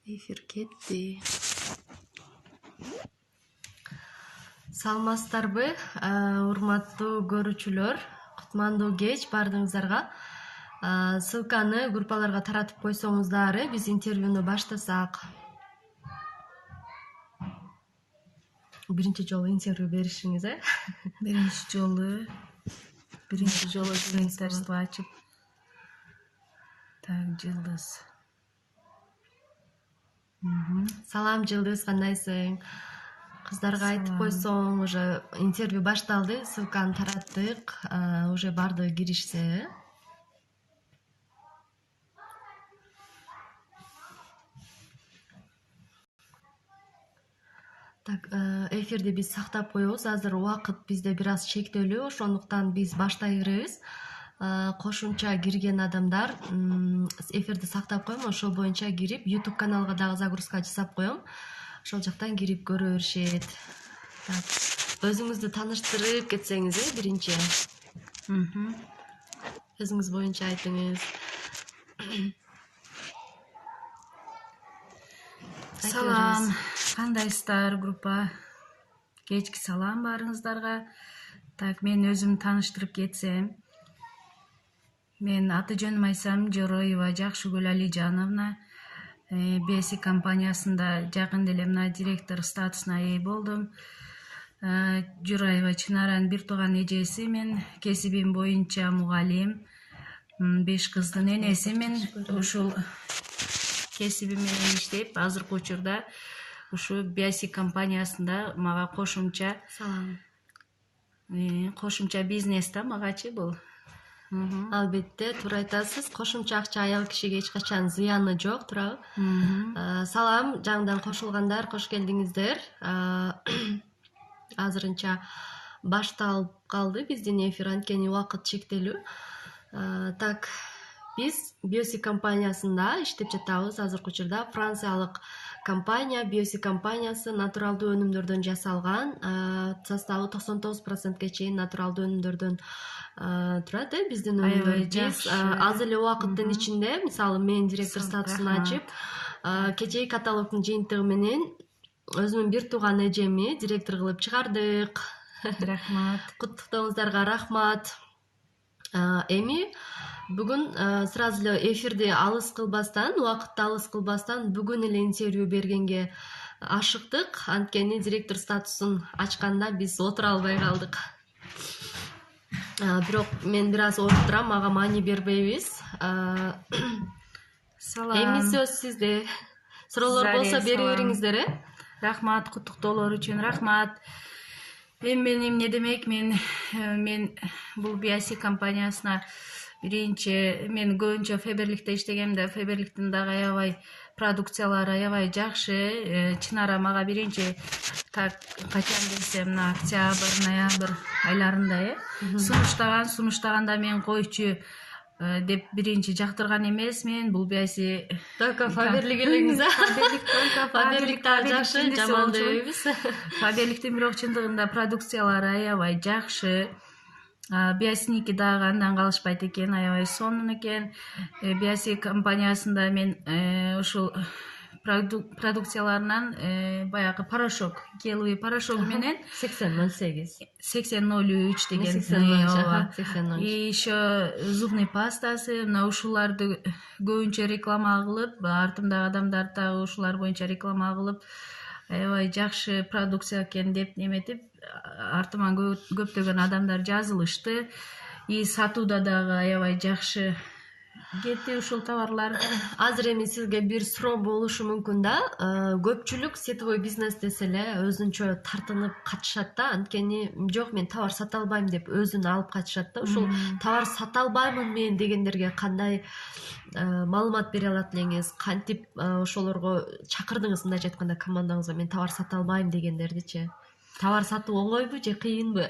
Эфир кетти. Саламатсыздарбы, урматтуу көрүүчүлөр? Кутмандуу кеч баардыгыңыздарга. Ссылканы группаларга таратып койсоңуздар, биз интервьюну баштасак. Биринчи жолу интервью беришиңиз, Биринчи жолу журналисттерство ачып. Так, Жылдыз. Салам Жылдыз, кандайсың? Кыздарга айтып койсоң, уже интервью башталды, ссылканы тараттык, уже баардыгы киришсе. Так, эфирди биз сактап коебуз. Азыр убакыт бизде бир аз чектелүү, ошондуктан биз баштайбыз. Кошумча кирген адамдар эфирди сактап коем, ошол боюнча кирип, YouTube каналга дагы загрузка жасап коем. Ошол жактан кирип көрө беришет. Так, өзүңүздү тааныштырып кетсеңиз, биринчи. Өзүңүз боюнча айтыңыз. Салам, кандайсыздар группа? Кечки салам баарыңыздарга. Так, мен өзүм тааныштырып кетсем. Мен аты жөнүм айтсам, Жороева Жакшыгүл Алижановна. BSI компаниясында жакын деле мына директор статусуна ээ болдум. Жураева Чынаранын бир тууган эжеси, мен кесибим боюнча мугалим. 5 кыздын энеси, мен ушул кесибим менен иштеп, азыркы учурда ушу BSI компаниясында мага кошумча бизнес да магачы бул. Албетте, туура айтасыз. Кошумча акча аял кишиге эч качан зыяны жок, туурабы? Салам, жаңыдан кошулгандар, кош келдиңиздер. Азырынча башталып калды биздин эфир, анткени убакыт чектелүү. Так, биз BSI компаниясында иштеп жатабыз. Азыркы учурда франциялык компания, BSI компаниясы натуралдуу өнүмдөрдөн жасалган, составы 99%га чейин натуралдуу өнүмдөрдөн турат, биздин өнүмдөр. Биз аз эле убакыттын ичинде, мисалы, мен директор статусун ачып, кечээки каталогдун жыйынтыгы менен өзүмдүн бир тууган эжеми директор кылып чыгардык. Рахмат. Куттуктооңуздарга рахмат. Эми бүгүн сразу эле эфирди алыс кылбастан, убакытты алыс кылбастан бүгүн эле интервью бергенге ашыктык, анткени директор статусун ачканда биз отура албай калдык. Бирок мен бир аз отурам, мага маани бербейбиз. Салам. Эми сөз сизде. Суроолор болсо бере бериңиздер, Рахмат, куттуктоолор үчүн рахмат. Эми мен эмне демек, мен бул BSI компаниясына биринчи, мен көбүнчө Феберликте иштегем да, Феберликтин дагы аябай продукциялары аябай жакшы. Чынара мага биринчи, так, качан десем, мына октябрь, ноябрь айларында сунуштаганда мен койчу деп биринчи жактырган эмесмин. Бул BSI только Фаберлик элеңиз, Фаберлик дагы жакшы, жаман дебейбиз. Фаберликтин бирок чындыгында продукциялары аябай жакшы. BSI'ники дагы андан калышпайт экен, аябай сонун экен. BSI компаниясында мен ушул продукцияларынан баягы порошок, геловый порошок менен 8003 деген, 8003. И еще зубный пастасы, мына ушуларды көбүнчө реклама кылып, артымдагы адамдар дагы ушулар боюнча реклама кылып, аябай жакшы продукция экен деп неметип, артыман көптөгөн адамдар жазылышты. И сатууда дагы аябай жакшы кетти ушул товарлар. Азыр эми сизге бир суроо болушу мүмкүн да. Көпчүлүк сетевой бизнес десе эле өзүнчө тартынып катышат да, анткени жок, мен товар сата албайм деп өзүн алып катышат да. Ушул товар сата албаймын мен дегендерге кандай маалымат бере алат элеңиз? Кантип ошолорго чакырдыңыз, мындайча айтканда, командаңызга, мен товар сата албайм дегендердичи? товар сатуу оңойбу же кыйынбы?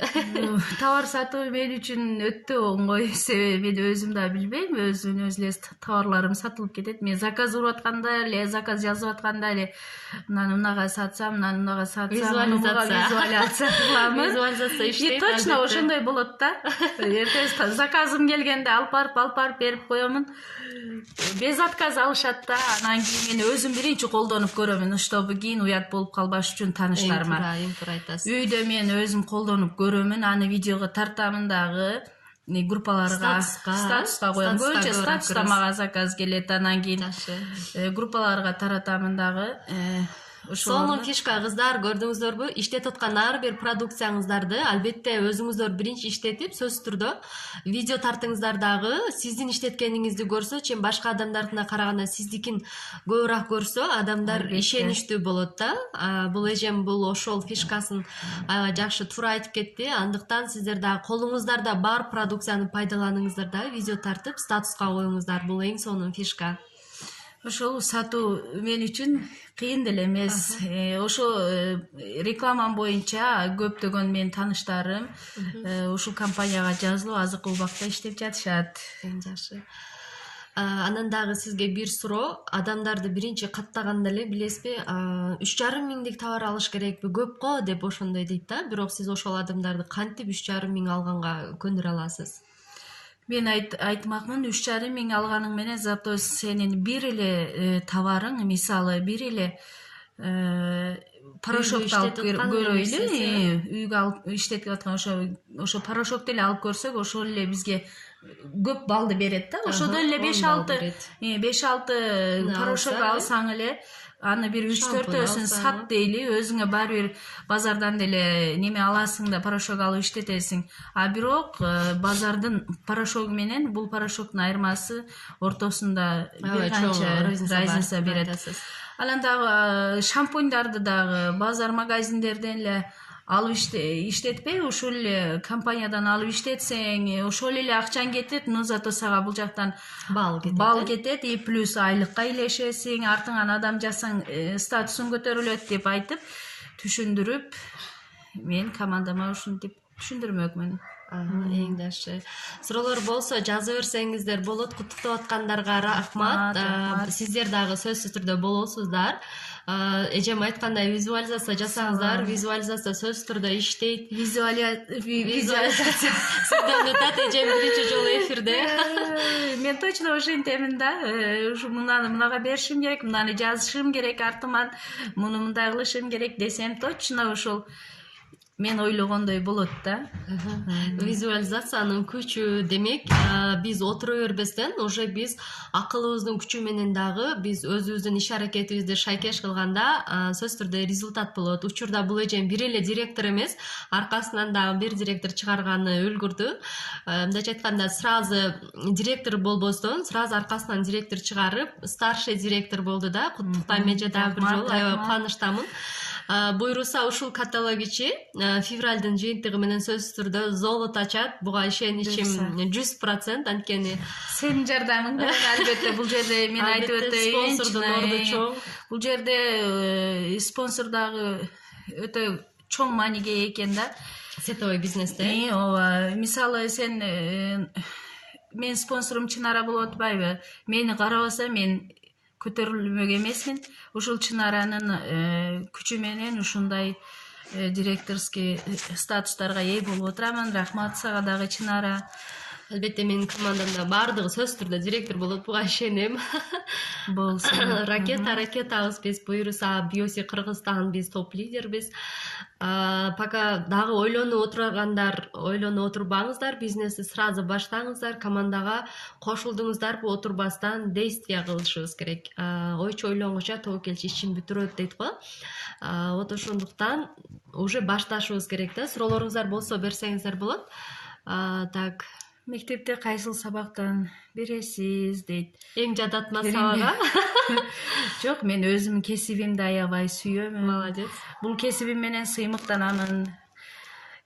Товар сатуу мен үчүн өтө оңой, себеби мен өзүм да билбейм, өзүнө өзү эле товарларым сатылып кетет. Мен заказ уруп атканда эле, заказ жазып атканда эле мынаны мынага сатсам, мынаны мынага сатсам, визуализация кыламын. Визуализация иштейт. Точно ошондой болот да. Эртеси заказым келгенде алып барып берип коемун. Без отказ алышат да. Анан кийин мен өзүм биринчи колдонуп көрөмүн, чтобы кийин уят болуп калбаш үчүн тааныштарыма. Эң туура айтасыз. Үйдө мен өзүм колдонуп көрөмүн, аны видеого тартамын дагы, группаларга статуска коем. Көбүнчө статуста мага заказ келет, анан кийин группаларга таратамын дагы. Сонун фишка кыздар, көрдүңүздөрбү? Иштетип аткан ар бир продукцияңыздарды албетте өзүңүздөр биринчи иштетип, сөзсүз түрдө видео тартыңыздар дагы. Сиздин иштеткениңизди көрсө, чем башка адамдардына караганда сиздикин көбүрөөк көрсө, адамдар ишеничтүү болот да. Бул эжем бул ошол фишкасын аябай жакшы туура айтып кетти. Андыктан сиздер дагы колуңуздарда бар продукцияны пайдаланыңыздар да, видео тартып статуска коюңуздар. Бул эң сонун фишка. Ошол сатуу мен үчүн кыйын деле эмес. Ошо рекламам боюнча көптөгөн менин тааныштарым ушул компанияга жазылып, азыркы убакта иштеп жатышат. Эң жакшы. Анан дагы сизге бир суроо. Адамдарды биринчи каттаганда эле билесизби, 3,5 миңдик товар алыш керекпи, көп го деп ошондой дейт да. Бирок сиз ошол адамдарды кантип 3,5 миң алганга көндүрө аласыз? Мен айтмакмын, 3,5 миң алганың менен зато сенин бир эле товарың, мисалы бир эле порошокду алып көрөйлү, үйгө алып иштетип аткан ошо порошокту эле алып көрсөк, ошол эле бизге көп балды берет да. Ошодон эле 5-6 порошок алсаң эле, аны бир 3-4-өсүн сат дейли, өзүңө баары бир базардан деле неме аласың да порошок алып иштетесиң. А бирок базардын порошогу менен бул порошоктун айырмасы ортосунда бир канча разница берет. Анан дагы шампуньдарды дагы базар магазиндерден эле алып иштетпей, ушул эле компаниядан алып иштетсең, ошол эле акчаң кетет, но зато сага бул жактан бал кетет, и плюс айлыкка илешесиң, артыңан адам жазсаң статусуң көтөрүлөт деп айтып, түшүндүрүп, мен командама ушинтип түшүндүрмөкмүн. Эң жакшы. Суроолор болсо жаза берсеңиздер болот. Куттуктап аткандарга рахмат. Сиздер дагы сөзсүз түрдө болосуздар. Эжем айткандай визуализация жасаңыздар. Визуализация сөзсүз түрдө иштейт. Визуализация сизден өтөт, эжем биринчи жолу эфирде. Мен точно ошентемин да. Ушу мынаны мынага беришим керек, мынаны жазышым керек артыман, муну мындай кылышым керек десем, точно ошол мен ойлогондой болот да. Визуализациянын күчү демек, биз отура бербестен, уже биз акылыбыздын күчү менен дагы биз өзүбүздүн иш аракетибизди шайкеш кылганда сөзсүз түрдө результат болот. Учурда бул эжем бир эле директор эмес, аркасынан дагы бир директор чыгарганы үлгүрдү. Мындайча айтканда, сразу директор болбостон, сразу аркасынан директор чыгарып, старший директор болду да. Куттуктайм эже, дагы бир жолу аябай кубанычтамын. Буйруса ушул каталог ичи февралдын жыйынтыгы менен сөзсүз түрдө золото ачат. Буга ишеничим 100%, анткени сенин жардамың менен албетте бул жерде мен айтып өтөйүн. Спонсордун орду чоң. Бул жерде спонсор дагы өтө чоң мааниге ээ экен да. Сетовой бизнесте. Ооба, мисалы сен мен спонсорум Чынара болуп атпайбы? Мени карабаса мен көтөрүлмөк эмесмин. Ушул Чынаранын күчү менен ушундай директорский статустарга ээ болуп отурамын. Рахмат сага дагы, Чынара. Албетте менин командамда баардыгы сөзсүз түрдө директор болот, буга ишенем. Болсун. Ракетабыз биз буйруса Биоси Кыргызстан, биз топ лидербиз. Пока дагы ойлонуп отурбаңыздар, бизнести сразу баштаңыздар, командага кошулдуңуздарбы, отурбастан действия кылышыбыз керек. Ойчу ойлонгуча тобокелчи ишин бүтүрөт дейт го. Вот ошондуктан уже башташыбыз керек да. Суроолоруңуздар болсо берсеңиздер болот. Так, Мектепте кайсыл сабактан бересиз дейт. Эң жадатма сабагы. Жок, мен өзүмдүн кесибимди аябай сүйөм. Молодец. Бул кесибим менен сыймыктанамын.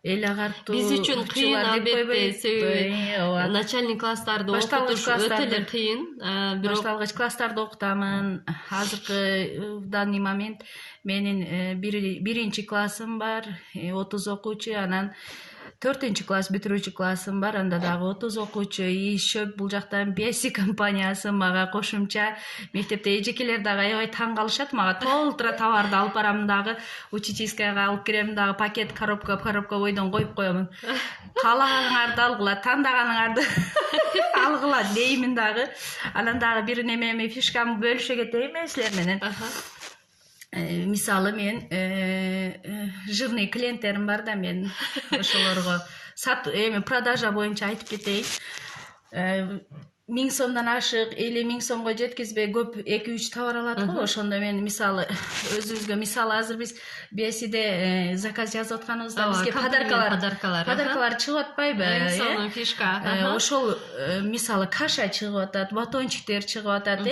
эл агартуу Биз үчүн кыйын албетте, себеби начальный класстарды окутуш өтө эле кыйын. Бирок башталгыч класстарда окутамын. Азыркы в данный момент менин биринчи классым бар, 30 окуучу, анан 4-класс бүтүрүүчү классым бар, анда дагы 30 окуучу. Еще бул жактан BSC компаниясы мага кошумча мектепте эжекелер дагы аябай таң калышат. Мага толтура товарды алып барам дагы, учительскаяга алып кирем дагы, пакет коробка бойдон коюп коем. Каалаганыңарды алгыла, таңдаганыңарды алгыла деймин дагы. Анан дагы бир немеми фишкамы бөлүшө кетейин мен силер менен. Мисалы мен жирный клиенттерим бар да, мен ошолорго продажа боюнча айтып кетейин. 1000 сомдон ашык, 50 000 сомго жеткизбей көп 2-3 товар алат го. Ошондо мен мисалы өзүбүзгө, мисалы азыр биз BSCде заказ жазып атканыбызда бизге подаркалар чыгып атпайбы? Сонун фишка. Ошол мисалы каша чыгып атат, батончиктер чыгып атат,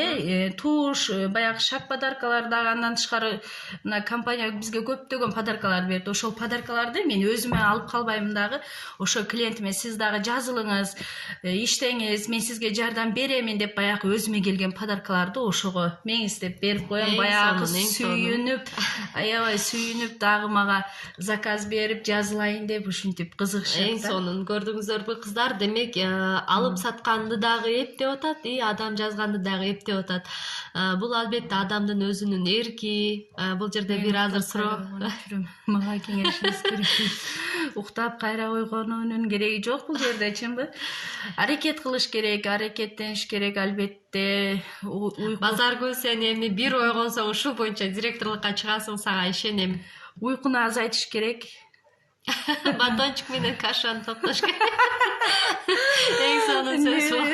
туш, баягы шап подаркалар дагы. Андан тышкары мына компания бизге көптөгөн подаркалар берди. Ошол подаркаларды мен өзүмө алып калбайм дагы. Ошо клиентиме сиз дагы жазылыңыз, иштеңиз, мен сизге жардам беремин деп баягы өзүмө келген подаркаларды ошого меңиздеп берип коем. Баягы сүйүнүп, аябай сүйүнүп дагы мага заказ берип жазылайын деп ушинтип кызыгышат. Эң сонун көрдүңүздөрбү кыздар? Демек алып сатканды дагы эптеп атат, адам жазганды дагы эптеп атат. Бул албетте адамдын өзүнүн эрки. Бул жерде бир азыр суроо мага кеңешиңиз керек. Уктап кайра ойгонуунун кереги жок бул жерде, чынбы? Аракет кылыш керек, аракеттениш керек албетте. Базар күнү сен эми бир ойгонсоң ушул боюнча директорлукка чыгасың, сага ишенем. Уйкуну азайтыш керек. Батончик менен кашаны токтош керек. Эң сонун сөз бул.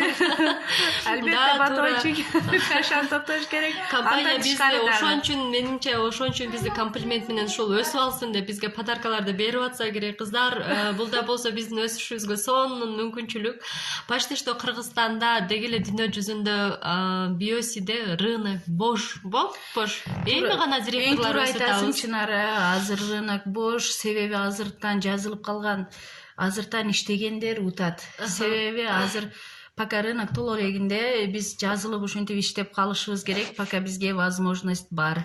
Албетте батончик, кашаны токтош керек. Компания бизге ошон үчүн, менимче ошон үчүн бизди комплимент менен ушул өсүп алсын деп бизге подаркаларды берип атса керек. Кыздар, бул да болсо биздин өсүшүбүзгө сонун мүмкүнчүлүк. Почти что Кыргызстанда деги эле дүйнө жүзүндө BSCде рынок бош. Эми гана директорлор өсүп атабыз. Чынары, азыр рынок бош, себеби азыртан жазылып калган, азыртан иштегендер утат. Себеби азыр пока рынок толо элегинде биз жазылып ушинтип иштеп калышыбыз керек, пока бизге возможность бар.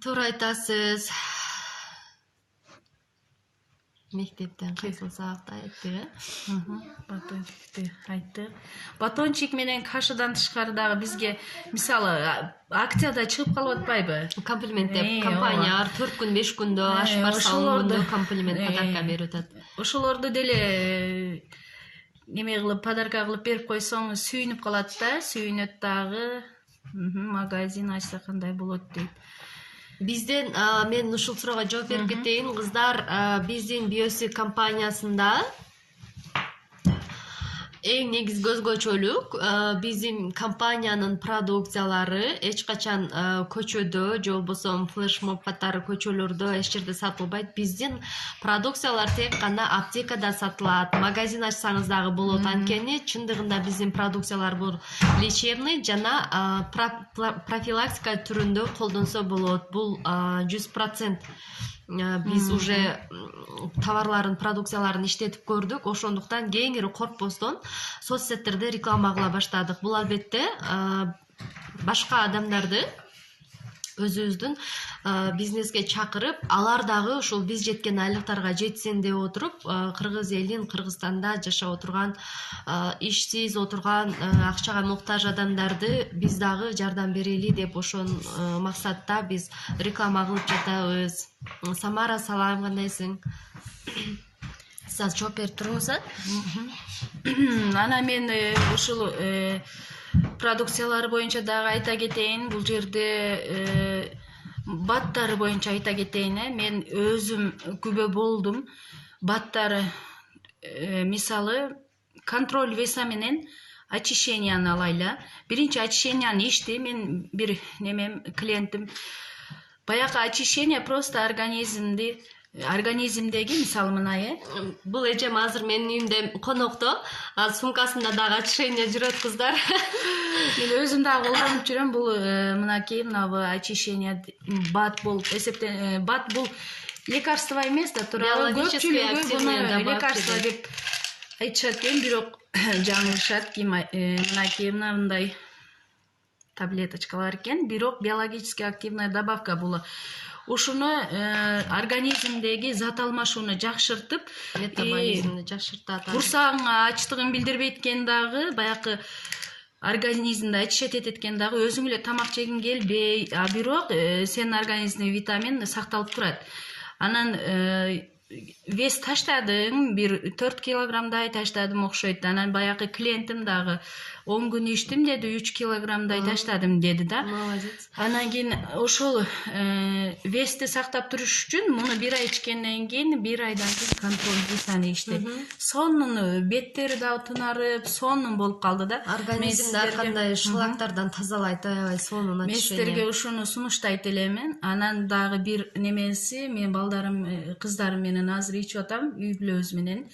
Туура айтасыз. Мектептен кайсыл сабакты айттык, Батончикти айтты. Батончик менен кашадан тышкары дагы бизге мисалы акцияда чыгып калып атпайбы? Комплимент деп компаниялар 4 күн 5 күндө аш бар салондо комплимент подарка берип атат. Ошолорду деле неме кылып, подарка кылып берип койсоң сүйүнүп калат да, сүйүнөт дагы. Магазин ачса кандай болот дейт. Бизден мен ушул суроого жооп берип кетейин. Кыздар, биздин BSC компаниясында эң негизги өзгөчөлүк биздин компаниянын продукциялары эч качан көчөдө же болбосо флешмоб катары көчөлөрдө эч жерде сатылбайт. Биздин продукциялар тек гана аптекада сатылат. Магазин ачсаңыз дагы болот. Анткени чындыгында биздин продукциялар бул лечебный жана профилактика түрүндө колдонсо болот. Бул 100%. Биз уже товарларын, продукцияларын иштетип көрдүк. Ошондуктан кеңири коркпостон соцсеттерде реклама кыла баштадык. Бул албетте башка адамдарды өзүбүздүн бизнеске чакырып, алар дагы ушул биз жеткен айлыктарга жетсин деп отуруп, кыргыз элин, Кыргызстанда жашап отурган, ишсиз отурган, акчага муктаж адамдарды биз дагы жардам берели деп ошон максатта биз реклама кылып жатабыз. Самара, салам, кандайсың? Сиз жооп берип туруңуз, Ана мен ушул продукциялары боюнча дагы айта кетейин. Бул жерде баттары боюнча айта кетейин. Мен өзүм күбө болдум. Баттары мисалы контроль веса менен очищенияны алайлы. Биринчи очищенияны ичти. Мен бир немем клиентим баягы очищение просто организмдеги мисалы мына бул эжем азыр менин үйүмдө конокто, сумкасында дагы очищение жүрөт, кыздар. Мен өзүм дагы колдонуп жүрөм. Бул мынакей, мына очищение бат болуп эсептен. Бат бул лекарство эмес да, туурабы. Биологический Көпчүлүгү активный буну добавки лекарство деп айтышат экен, бирок жаңылышат. Мынакей мындай таблеточкалар экен, бирок биологически активная добавка бул. Ушуну организмдеги зат алмашууну жакшыртып, метаболизмди жакшыртат. курсагыңа ачтыгын билдирбейт экен дагы, баягы организмди очищать этет экен дагы, өзүң эле тамак жегиң келбей, а бирок сенин организмиңде витамин сакталып турат. Анан вес таштадым, бир 4 килограммдай таштадым окшойт. Анан баягы клиентим дагы 10 күн иштим деди, 3 килограммдай таштадым деди да. Молодец. Анан кийин ошол вести сактап туруш үчүн муну 1 ай ичкенден кийин, 1 айдан кийин контроль дыйсаны иштейт. Сонун беттери дагы тунарып, сонун болуп калды да. Организмди ар кандай шлактардан тазалайт, аябай сонун Мен очищение. силерге ушуну сунуштайт элемин. Анан дагы бир немеси, мен балдарым, кыздарым менен азыр ичип атам, үй бүлөбүз менен.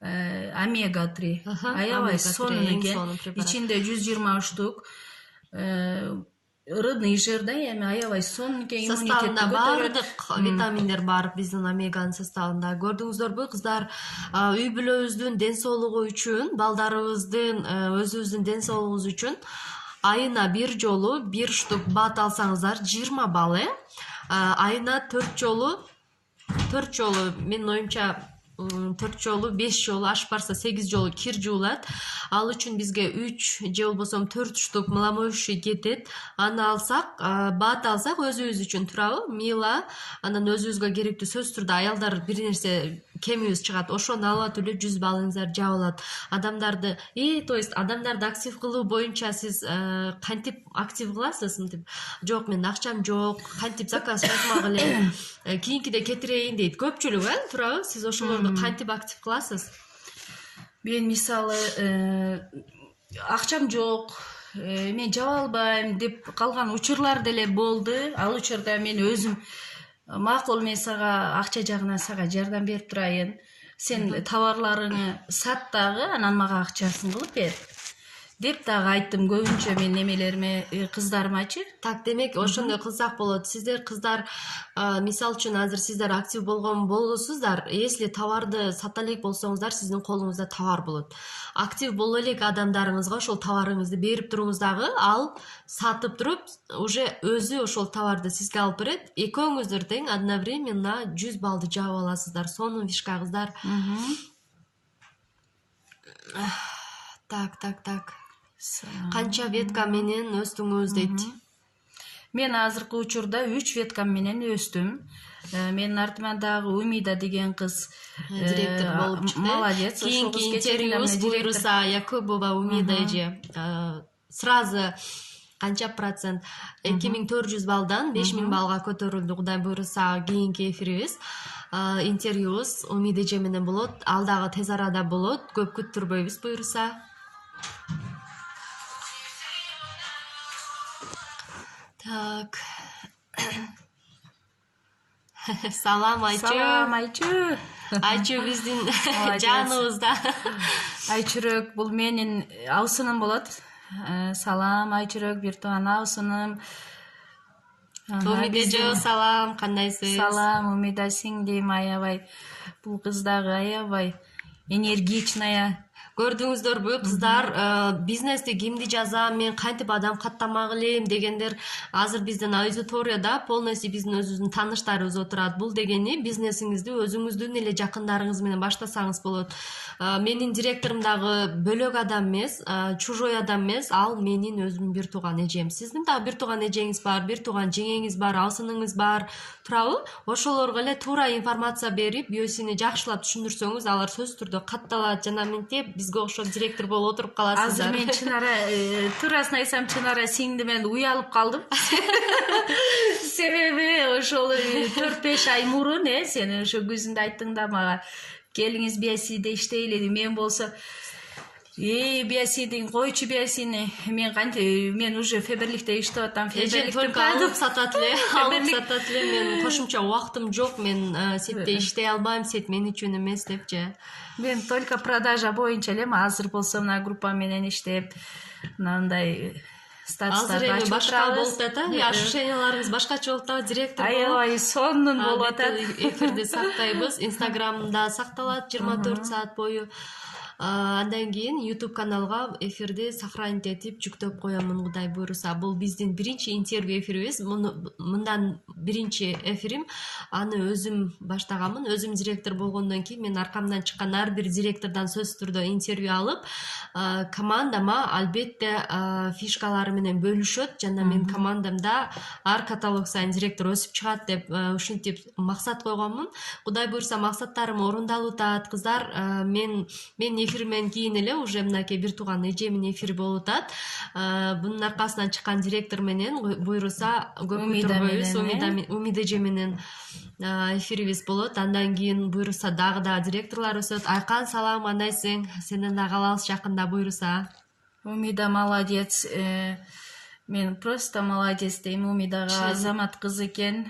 Омега 3. Аябай сонун экен. Ичинде 120 штук рыбный жир да, эми аябай сонун экен. Составында баардык витаминдер бар биздин омеганын составында. Көрдүңүздөрбү, кыздар, үй бүлөбүздүн ден соолугу үчүн, балдарыбыздын, өзүбүздүн ден соолугубуз үчүн айына бир жолу 1 штук бат алсаңыздар 20 балл, айына 4 жолу, менин оюмча 4 жолу, 5 жолу, аш барса 8 жолу кир жуулат. Ал үчүн бизге 3 же болбосо 4 штук мламоющий кетет. Аны алсак, бат алсак өзүбүз үчүн туурабы? Мила, анан өзүбүзгө керектүү сөзсүз түрдө аялдар бир нерсе кемибиз чыгат. Ошону алып эле 100 баллыңыздар жабылат. Адамдарды, то есть адамдарды актив кылуу боюнча сиз кантип актив кыласыз? Мынтип, жок, менин акчам жок, кантип заказ жазмагыла, кийинкиде кетирейин дейт көпчүлүк, туурабы? Сиз ошолорду кантип актив кыласыз? Мен мисалы акчам жок, мен жаба албайм деп калган учурлар деле болду. Ал учурда мен өзүм макул, мен сага акча жагынан сага жардам берип турайын. Сен товарларыңы сат дагы, анан мага акчасын кылып бер деп дагы айттым көбүнчө мен немелериме, кыздарымачы. Так, демек ошондой кылсак болот. Сиздер кыздар, мисалы үчүн азыр сиздер актив болгон болосуздар. Если товарды сата элек болсоңуздар, сиздин колуңузда товар болот. Актив боло элек адамдарыңызга ошол товарыңызды берип туруңуз дагы, ал сатып туруп, уже өзү ошол товарды сизге алып берет. Экөөңүздөр тең одновременно 100 баллды жаап аласыздар. Сонун фишка, кыздар. Так. Канча ветка менен өстүңүз дейт? Мен азыркы учурда 3 веткам менен өстүм. Менин артыман дагы Умида деген кыз директор болуп чыкты. Молодец. Кийинки интервьюбуз буйруса, Якубова Умида эже сразу канча процент 2400 баллдан 5000 баллга көтөрүлдү. Кудай буйруса, кийинки эфирибиз, интервьюбуз Умида эже менен болот. Ал дагы тез арада болот. Көп күттүрбөйбүз буйруса. Так. Салам Айчу. Салам Айчу. Айчу биздин жаныбызда. Айчурөк, бул менин абысыным болот. Салам Айчурөк, бир тууган абысыным. Умида, салам, кандайсыз? Салам, Умида сиңдим, аябай. Бул кыз дагы аябай энергичная. Көрдүңүздөрбү, кыздар, бизнести кимди жазам, мен кантип адам каттамак элем дегендер, азыр биздин аудиторияда полностью биздин өзүбүздүн тааныштарыбыз отурат. Бул дегени бизнесиңизди өзүңүздүн эле жакындарыңыз менен баштасаңыз болот. Менин директорум дагы бөлөк адам эмес, чужой адам эмес, ал менин өзүмдүн бир тууган эжем. Сиздин дагы бир тууган эжеңиз бар, бир тууган жеңеңиз бар, абысыныңыз бар, туурабы? Ошолорго эле туура информация берип, биосини жакшылап түшүндүрсөңүз, алар сөзсүз түрдө катталат жана мынтип бизге окшоп директор болуп отуруп каласыздар. Азыр мен чынара, туурасын айтсам, чынара сиңдимен уялып калдым. Себеби ошол 4-5 ай мурун, сен ошо күзүндө айттың да мага, келиңиз биосиде иштейли деп. Мен болсо биосидин, койчу биосини, мен уже Феберликте иштеп атам. Эже только алып сатат эле, мен кошумча убактым жок, мен сетте иштей албайм, сет мен үчүн эмес депчи. Мен только продажа боюнча элем, азыр болсо мына группа менен иштеп, мындай азыр эми ачып башка болуп отурабыз. атат, ошенияларыңыз башкача болуп атат, директор болуп. Аябай сонун болуп Албетте, атат. эфирди сактайбыз, инстаграмда сакталат 24 саат бою. Андан кийин YouTube каналга эфирди сохранить этип жүктөп коемун, Кудай буйруса. Бул биздин биринчи интервью эфирибиз. Мындан биринчи эфирим. Аны өзүм баштаганмын. Өзүм директор болгондон кийин мен аркамдан чыккан ар бир директордон сөзсүз түрдө интервью алып, командама албетте фишкалары менен бөлүшөт жана мен командамда ар каталог сайын директор өсүп чыгат деп ушинтип максат койгонмун. Кудай буйруса максаттарым орундалып атат. Кыздар, мен эфирмен кийин эле уже мынакей бир тууган эжемин эфири болуп атат. Бунун аркасынан чыккан директор менен буйруса көп күтүрбөйбүз. Умида эже менен эфирибиз болот. Андан кийин буйруса дагы директорлор өсөт. Айкан, салам, кандайсың? Сенен дагы алабыз жакында буйруса. Умида молодец. Мен просто молодец дейм. Умидага азамат кыз экен.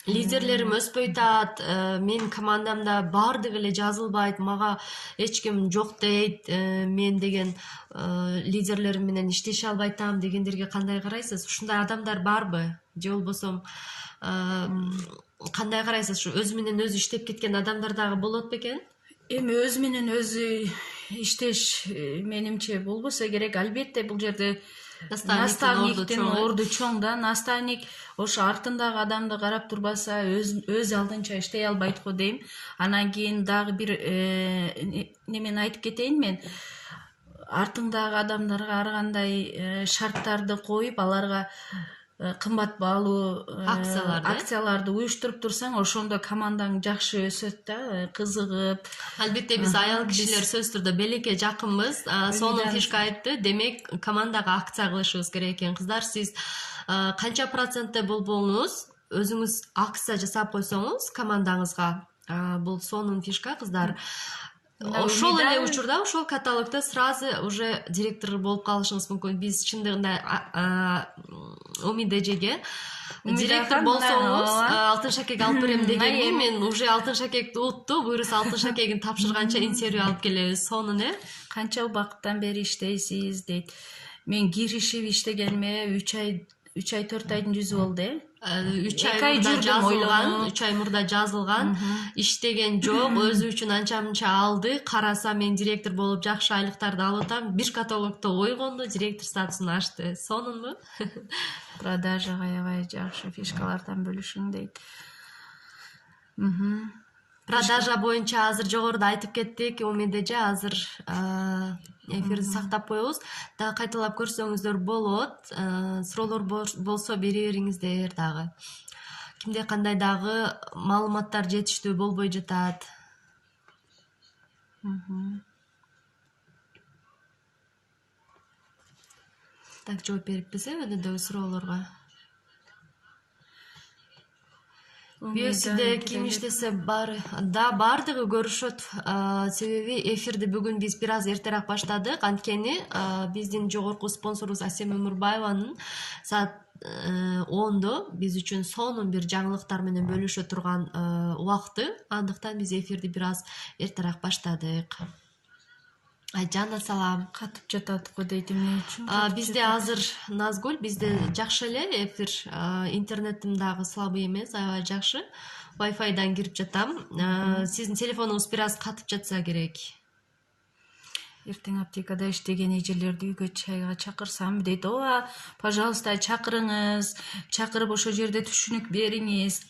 Лидерлерим өспөй атат. Мен командамда баардыгы эле жазылбайт, мага эч ким жок дейт. Мен деген лидерлерим менен иштеше албай атам дегендерге кандай карайсыз? Ушундай адамдар барбы? Же болбосо кандай карайсыз? Ушу өзү менен өзү иштеп кеткен адамдар дагы болот бекен? Эми өзү менен өзү иштеш менимче болбосо керек. Албетте бул жерде наставниктин орду чоң да. Наставник ошо артындагы адамды карап турбаса өз алдынча иштей албайт го дейм. Анан кийин дагы бир немени айтып кетейин мен. Артыңдагы адамдарга ар кандай шарттарды коюп, аларга кымбат баалуу акцияларды уюштуруп турсаң, ошондо командаң жакшы өсөт да, кызыгып. Албетте биз аял кишилер сөзсүз түрдө белекке жакынбыз. Сонун фишка айтты. Демек, командага акция кылышыбыз керек экен. Кыздар, сиз канча процентте болбоңуз, өзүңүз акция жасап койсоңуз командаңызга, бул сонун фишка, кыздар. Ошол эле учурда, ошол каталогдо сразу уже директор болуп калышыңыз мүмкүн. Биз чындыгында Умида эжеге директор болсоңуз алтын шакек алып берем дегенди. Мен уже алтын шакекти утту. Буйруса алтын шакегин тапшырганча интервью алып келебиз. Сонун, Канча убакыттан бери иштейсиз дейт. Мен киришип иштегениме 3 ай 4 айдын жүзү болду, 3 ай мурда жазылган, иштеген жок, өзү үчүн анча мынча алды. Караса мен директор болуп жакшы айлыктарды алып атам. Бир каталогдо ойгонду, директор статусун ачты. Сонунбу? Продажага аябай жакшы фишкалардан бөлүшүң дейт. Продажа боюнча азыр жогоруда айтып кеттик. Умида эже азыр эфирди сактап коебуз. Дагы кайталап көрсөңүздөр болот. Суроолор болсо бере бериңиздер дагы. Кимде кандай дагы маалыматтар жетиштүү болбой жатат. Так, жооп бериппиз өнүдөгү суроолорго. Биосиде ким иштесе баардыгы көрүшөт. Себеби эфирди бүгүн биз бир аз эртерээк баштадык. Анткени биздин жогорку спонсорубуз Асем Өмүрбаеванын саат 10-до биз үчүн сонун бир жаңылыктар менен бөлүшө турган убакыты. Андыктан биз эфирди бир аз эртерээк баштадык. Айжан, салам. Катып жатат го дейт, эмне үчүн? Бизде азыр Назгүл, бизде жакшы эле эфир. Интернетим дагы слабый эмес, аябай жакшы. Wi-Fi'дан кирип жатам. Сиздин телефонуңуз бир аз катып жатса керек. Эртең аптекада иштеген эжелерди үйгө чайга чакырсам дейт. Ооба, пожалуйста, чакырыңыз. Чакырып ошол жерде түшүнүк бериңиз.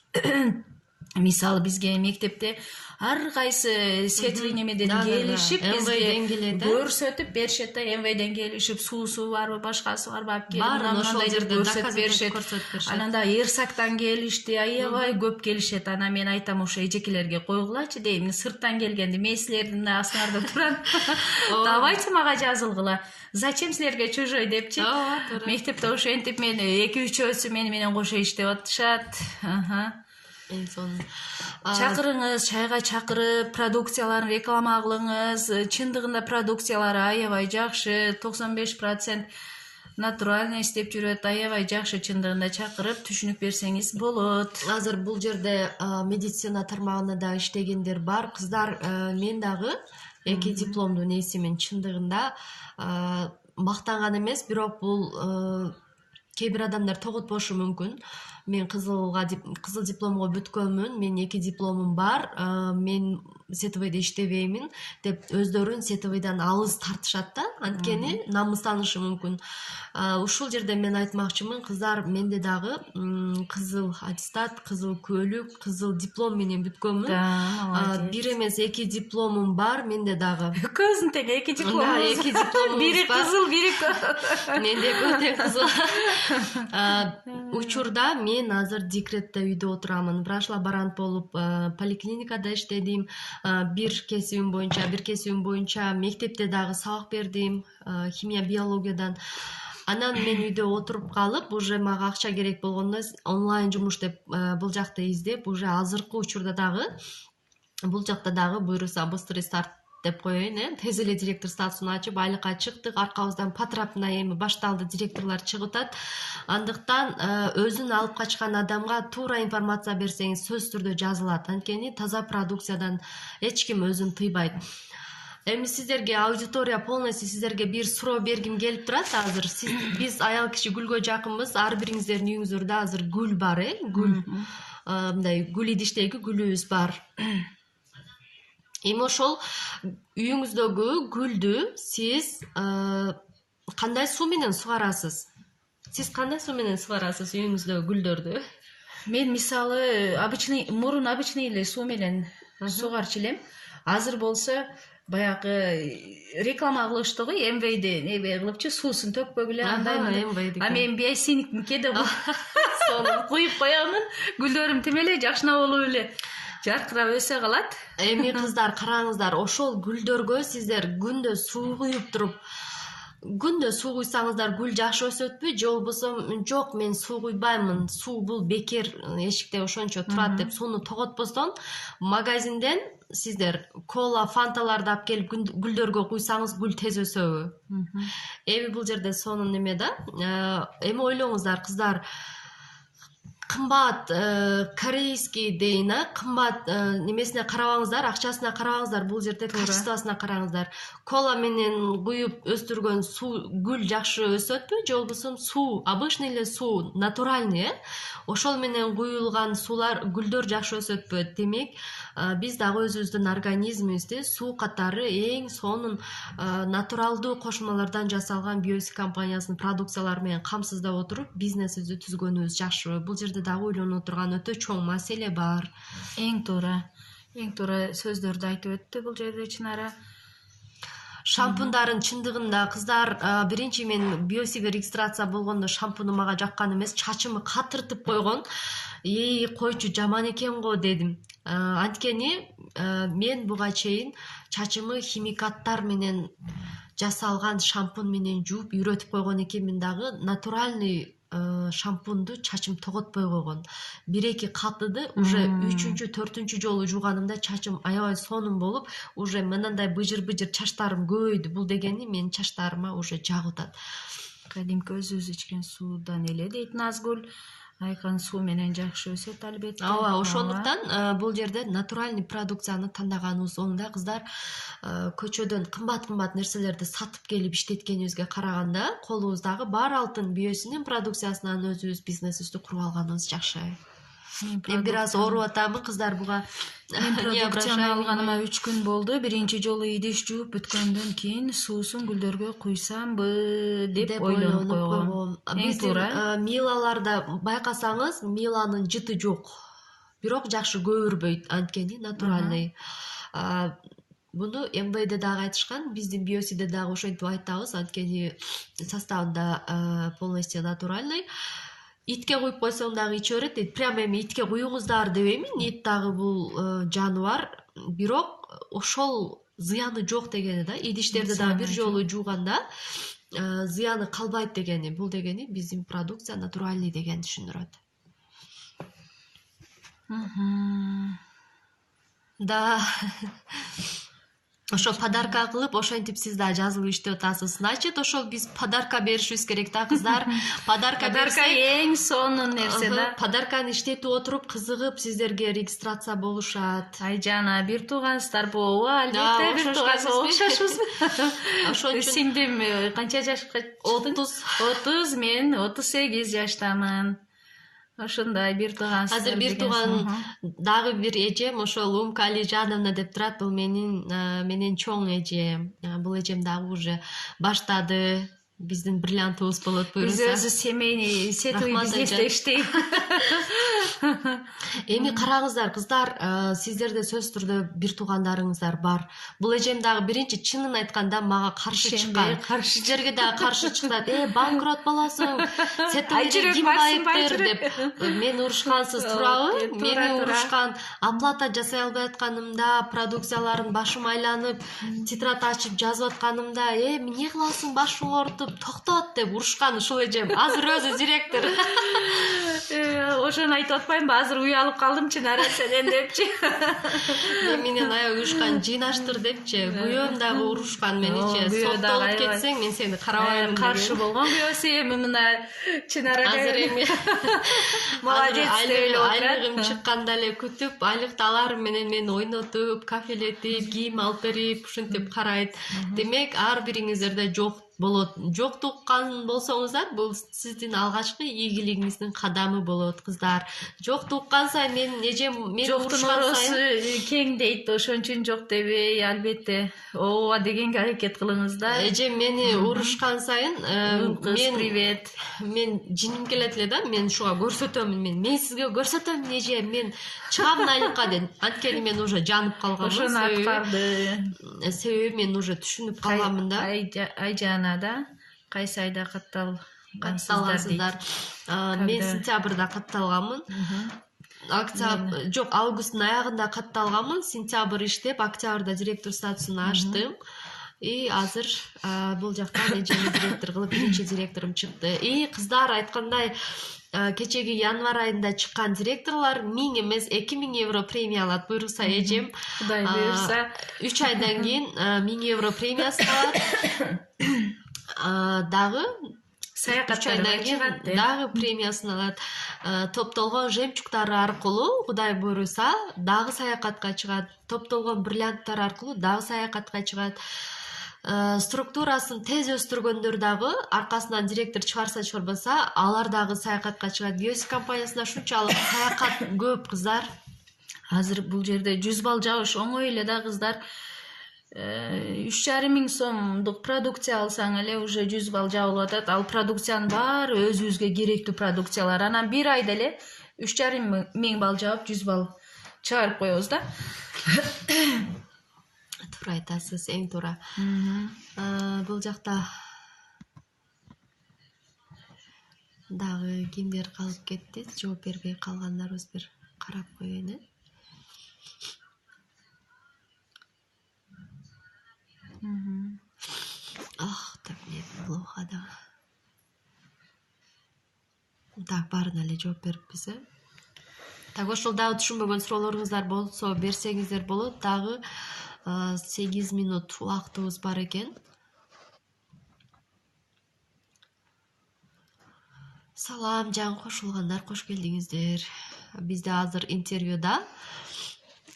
Мисалы бизге мектепте ар кайсы светлый немеден келишип бизге көрсөтүп беришет да, МВден келишип суусу барбы, башкасы барбы алып келип мындай жерде көрсөтүп беришет. Анан да Эрсактан келишти, аябай көп келишет. Анан мен айтам, ошо эжекелерге койгулачы дейм, сырттан келгенди мен силердин астыңарда турам. Давайте мага жазылгыла. Зачем силерге чужой депчи. Мектепте ошентип мени 2-3 мени менен кошо иштеп атышат. Чакырыңыз, чайга чакырып, продукцияларын реклама кылыңыз. Чындыгында продукциялары аябай жакшы, 95% натуральный иштеп жүрөт, аябай жакшы. Чындыгында чакырып, түшүнүк берсеңиз болот. Азыр бул жерде медицина тармагында да иштегендер бар. Кыздар, мен дагы 2 дипломдун ээсимин. Чындыгында мактанган эмес, бирок бул кээ бир адамдар тоготпошу мүмкүн. Мен кызыл дипломго бүткөнмүн, менин 2 дипломум бар, мен сетовыйда иштебеймин деп өздөрүн сетовыйдан алыс тартышат да, анткени намыстанышы мүмкүн. Ушул жерде мен айтмакчымын, кыздар, менде дагы кызыл аттестат, кызыл көөлүк, кызыл диплом менен бүткөнмүн. молодец. Бир эмес 2 дипломум бар менде дагы. Экөөбүздүн тең 2 дипломубуз. 2 дипломубуз Бири бар. кызыл, бири Менде тең кызыл. Учурда мен азыр декретте үйдө отурамын. Врач-лаборант болуп поликлиникада иштедим. Бир кесибим боюнча мектепте дагы сабак бердим, химия биологиядан. Анан мен үйдө отуруп калып, уже мага акча керек болгондо онлайн жумуш деп бул жакта издеп, уже азыркы учурда дагы бул жакта дагы буюрса быстрый старт деп коеюн, тез эле директор статусун ачып, айлыкка чыктык, аркабыздан потрапная эми башталды, директорлор чыгып атат. Андыктан өзүн алып качкан адамга туура информация берсеңиз сөзсүз түрдө жазылат. Анткени таза продукциядан эч ким өзүн тыйбайт. Эми сиздерге аудитория полностью сиздерге бир суроо бергим келип турат азыр. Биз аял киши гүлгө жакынбыз. Ар бириңиздердин үйүңүздөрдө азыр гүл бар, гүл. Мындай гүл идиштеги гүлүбүз бар. Эми ошол үйүңүздөгү гүлдү сиз кандай суу менен сугарасыз? Сиз кандай суу менен сугарасыз үйүңүздөгү гүлдөрдү? Мен мисалы мурун обычный эле суу менен сугарчу элем. Азыр болсо баягы реклама кылышты го, эмвейди небе кылыпчы, суусун төкпөгүлө андай. А мен биосиникке да сону куюп коямын. Гүлдөрүм тим эле жакшына болуп эле жаркырап өсө калат. Эми кыздар, караңыздар, ошол гүлдөргө сиздер күндө суу куюп туруп, күндө суу куйсаңыздар гүл жакшы өсөтпү, же болбосо жок мен суу куйбаймын, суу бул бекер, эшикте ошончо турат деп сууну тоготпостон магазинден сиздер кола, фанталарды алып келип гүлдөргө куйсаңыз гүл тез өсөбү? Эми бул жерде сонун неме да. Эми ойлоңуздар кыздар, кымбат корейский дейин, кымбат немесине карабаңыздар, акчасына карабаңыздар, бул жерде качествосуна караңыздар. Кола менен куюп өстүргөн суу гүл жакшы өсөтпү, же болбосо суу, обычный эле суу, натуральный, ошол менен куюлган суулар, гүлдөр жакшы өсөтпү? Демек, биз дагы өзүбүздүн организмибизди суу катары эң сонун натуралдуу кошулмалардан жасалган биосик компаниясынын продукциялары менен камсыздап отуруп бизнесибизди түзгөнүбүз жакшыбы? Бул жерде дагы ойлонуп турган өтө чоң маселе бар. Эң туура сөздөрдү айтып өттү бул жерде Чынара. Шампундарын чындыгында кыздар, биринчи мен биосиге регистрация болгондо шампуну мага жаккан эмес, чачымы катыртып койгон. Койчу жаман экен го дедим. Анткени мен буга чейин чачымы химикаттар менен жасалган шампунь менен жууп үйрөтүп койгон экенмин дагы, натуральный шампунду чачым тоготпой койгон. 1-2 катыды, уже 3-4 жолу жууганымда чачым аябай сонун болуп, уже мындай быжыр-быжыр чачтарым көбөйдү. Бул дегени менин чачтарыма уже жагып атат. Кадимки өзүбүз ичкен суудан эле дейт Назгүл. Айкан суу менен жакшы өсөт албетте. Ооба, ошондуктан бул жерде натуральный продукцияны тандаганыбыз оң да, кыздар. Көчөдөн кымбат нерселерди сатып келип иштеткенибизге караганда, колубуздагы бар алтын биосинин продукциясынан өзүбүз бизнесибизди куруп алганыбыз жакшы. Мен бир аз ооруп атамын, кыздар, буга. Мен продукцияны алганыма 3 күн болду. Биринчи жолу идиш жууп бүткөндөн кийин суусун гүлдөргө куйсамбы деп ойлонуп койгом. Биздин милаларда байкасаңыз, миланын жыты жок. Бирок жакшы көбүрбөйт, анткени натуральный. Буну МВД дагы айтышкан, биздин биосиде дагы ошентип айтабыз, анткени составында полностью натуральный. Итке куюп койсоң дагы иче берет дейт. Прямо эми итке куюңуздар дебеймин, ит дагы бул жаныбар, бирок ошол зыяны жок дегени да. Идиштерди дагы бир жолу жууганда зыяны калбайт дегени. Бул дегени биздин продукция натуральный дегенди түшүндүрөт. Да. ошо подарка кылып ошентип сиз да жазылып иштеп атасыз. Значит, ошол биз подарка беришибиз керек да, кыздар. Подарка берсек, эң сонун нерсе да. подарканы иштетип отуруп кызыгып сиздерге регистрация болушат. Айжана, бир туугансыздар болобу? Албетте, бир туугансыз окшошпузбу? Ошон үчүн Сиңдим канча жашка чыктың? 30, мен 38 жаштамын. Ошондой бир туугансыз. азыр бир тууган дагы бир эжем, ошол Умка Алижановна деп турат. Бул менен чоң эжем. Бул эжем дагы уже баштады. Биздин бриллиантыбыз болот буюрса. Биз өзү семейный сетовый бизнесте иштейт. Эми караңыздар, кыздар, сиздерде сөзсүз түрдө бир туугандарыңыздар бар. Бул эжем дагы биринчи чынын айтканда мага каршы чыккан. Сиздерге дагы каршы чыккан. Банкрот болосуң, сетовыйда ким байыптыр деп. Мен урушкансыз турабы? Мени урушкан. Оплата жасай албай атканымда, продукцияларын башым айланып, тетрадь ачып жазып атканымда, эмне кыласың, башың оорутуп, токтот деп урушкан ушул эжем. Азыр өзү директор. Ошону айтып атпаймынбы? Азыр уялып калдым Чынара сенен депчи. Менен аяк уюшкан жыйнаштыр депчи. Күйөөм дагы урушкан меничи. Соттолуп кетсең мен сени карабаймын. Каршы болгон күйөөсү эми мына Чынарага. Азыр эми молодец деп айлыгым чыкканда эле күтүп, айлыкталарым менен мени ойнотуп, кафелетип, кийим алып берип, ушинтип карайт. Демек, ар бириңиздерде жок болот. Жок туккан болсоңуздар, бул сиздин алгачкы ийгилигиңиздин кадамы болот, кыздар. Жок туккан сайын менин эжем мени урушкан сайын кең дейт, ошон үчүн жок дебей, албетте ооба дегенге аракет кылыңыз да. Эжем мени урушкан сайын привет. Мен жиним келет эле да, мен ушуга көрсөтөмүн, мен сизге көрсөтөмүн эжем, мен чыгамын айлыкка деп. Анткени мен уже жанып калганмын. Ошону аткарды. Себеби мен уже түшүнүп калганмын да. Айжана да кайсы айда катталгансыздар. Мен сентябрда катталганмын. Октябрь, жок, августтун аягында катталганмын. Сентябрь иштеп, октябрда директор статусун ачтым. И азыр бул жактан эжеми директор кылып, биринчи директорум чыкты. И кыздар айткандай, кечеги январь айында чыккан директорлор 1000 эмес 2000 евро премия алат буюрса эжем. Кудай буюрса 3 айдан кийин 1000 евро премиясын алат. Дагы саякаттарга чыгат, дагы премиясын алат. Топтолгон жемчугтары аркылуу, Кудай буюрса, дагы саякатка чыгат. Топтолгон бриллианттар аркылуу дагы саякатка чыгат. Структурасын тез өстүргөндөр дагы аркасынан директор чыгарса чыгарбаса, алар дагы саякатка чыгат. Биоси компаниясында шунчалык саякат көп, кыздар. Азыр бул жерде 100 балл жабыш оңой эле да, кыздар. 3,5 миң сомдук продукция алсаң эле уже 100 балл жабылып атат. Ал продукциянын баары өзүбүзгө керектүү продукциялар. Анан бир айда эле 3,5 миң балл жабып 100 балл чыгарып коебуз да. Туура айтасыз, эң туура. Бул жакта дагы кимдер калып кетти? Жооп бербей калгандарыбыз бир карап коеюн. Так, мне плохо, да. Так, баарына эле жооп бериппиз, Так, ошол дагы түшүнбөгөн суроолоруңуздар болсо берсеңиздер болот. Дагы 8 минут убактыбыз бар экен. Салам, жан кошулгандар, кош келдиңиздер. Бизде азыр интервьюда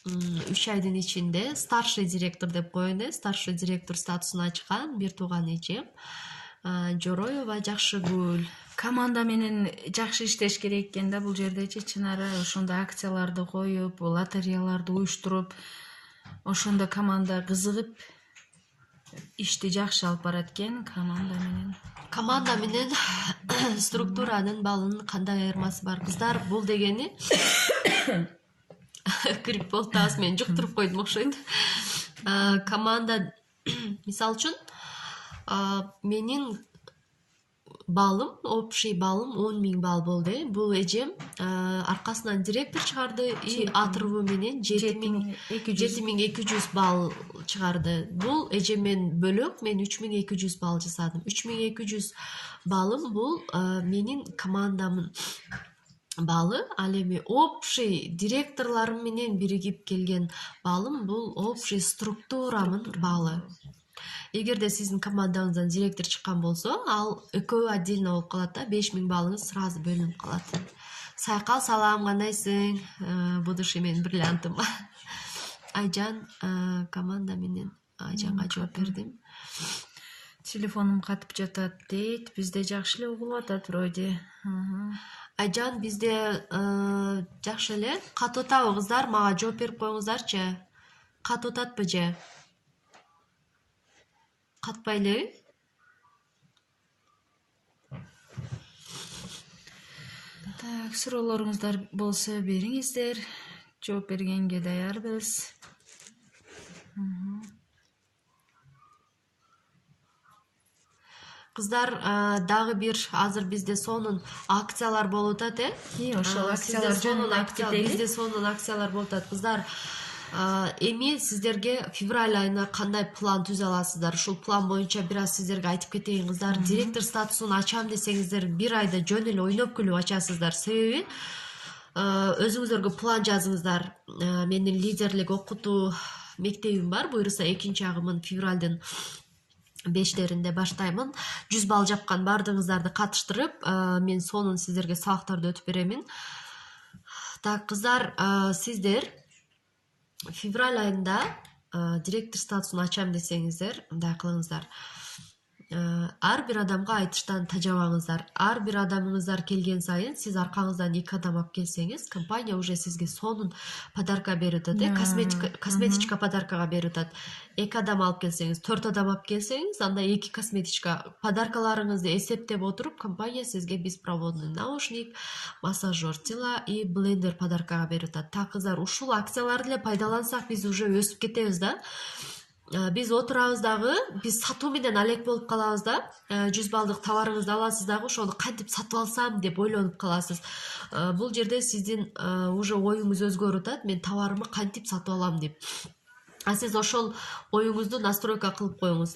3 айдын ичинде старший директор деп коеюн, старший директор статусун ачкан бир тууган эжем Жороева Жакшыгүл. Команда менен жакшы иштеш керек экен да бул жердечи, Чынара. Ошондо акцияларды коюп, лотереяларды уюштуруп, ошондо команда кызыгып ишти жакшы алып барат экен команда менен структуранын балынын кандай айырмасы бар, кыздар? Бул дегени грипп болуп атабыз, мен жуктуруп койдум окшойт. Команда мисалы үчүн менин балым, общий балым 10 000 балл болду. Бул эжем аркасынан директор чыгарды и отрывы менен 7200 балл чыгарды. Бул эжеммен бөлөк мен 3200 балл жасадым. 3200 баллым бул менин командамын баалы, ал эми общий директорлорум менен биригип келген баалым бул общий структурамын баалы. Эгерде сиздин командаңыздан директор чыккан болсо, ал экөө отдельно болуп калат да, 5000 баалыңыз сразу бөлүнүп калат. Сайкал, салам, кандайсың? Будущий менин бриллиантым. Айжан, команда менен Айжанга жооп бердим. Телефонум катып жатат дейт. Бизде жакшы эле угулуп атат вроде. Айжан, бизде жакшы эле. Катып атабы кыздар? Мага жооп берип коюңуздарчы. Катып ататпы же? Катпайлы? Так, суроолоруңуздар болсо бериңиздер. Жооп бергенге даярбыз. Кыздар, дагы бир азыр бизде сонун акциялар болуп атат, Ошол акциялар жөнүндө айтып кетели. Бизде сонун акциялар болуп атат. Кыздар, эми сиздерге февраль айына кандай план түзө аласыздар? Ушул план боюнча бир аз сиздерге айтып кетейин, кыздар. Директор статусун ачам десеңиздер, бир айда жөн эле ойноп күлүп ачасыздар. Себеби өзүңүздөргө план жазыңыздар. Менин лидерлик окутуу мектебим бар. Буюрса 2-агымын февралдын 5-леринде баштаймын. 100 балл жапкан баардыгыңыздарды катыштырып, мен сонун сиздерге сабактарды өтүп беремин. Так, кыздар, сиздер февраль айында директор статусун ачам десеңиздер, мындай кылыңыздар. Ар бир адамга айтыштан тажабаңыздар. Ар бир адамыңыздар келген сайын, сиз аркаңыздан 2 адам алып келсеңиз, компания уже сизге сонун подарка берип атат, косметичка подаркага берип атат. 2 адам алып келсеңиз, 4 адам алып келсеңиз, анда 2 косметичка подаркаларыңызды эсептеп отуруп, компания сизге беспроводный наушник, массажер тела и блендер подаркага берип атат. Так, кыздар, ушул акцияларды эле пайдалансак, биз уже өсүп кетебиз да. Биз отурабыз дагы, биз сатуу менен алек болуп калабыз да. 100 балдык товарыңызды аласыз дагы, ошону кантип сатып алсам деп ойлонуп каласыз. Бул жерде сиздин уже оюңуз өзгөрүп атат. Мен товарымды кантип сатып алам деп. Сиз ошол оюңузду настройка кылып коюңуз.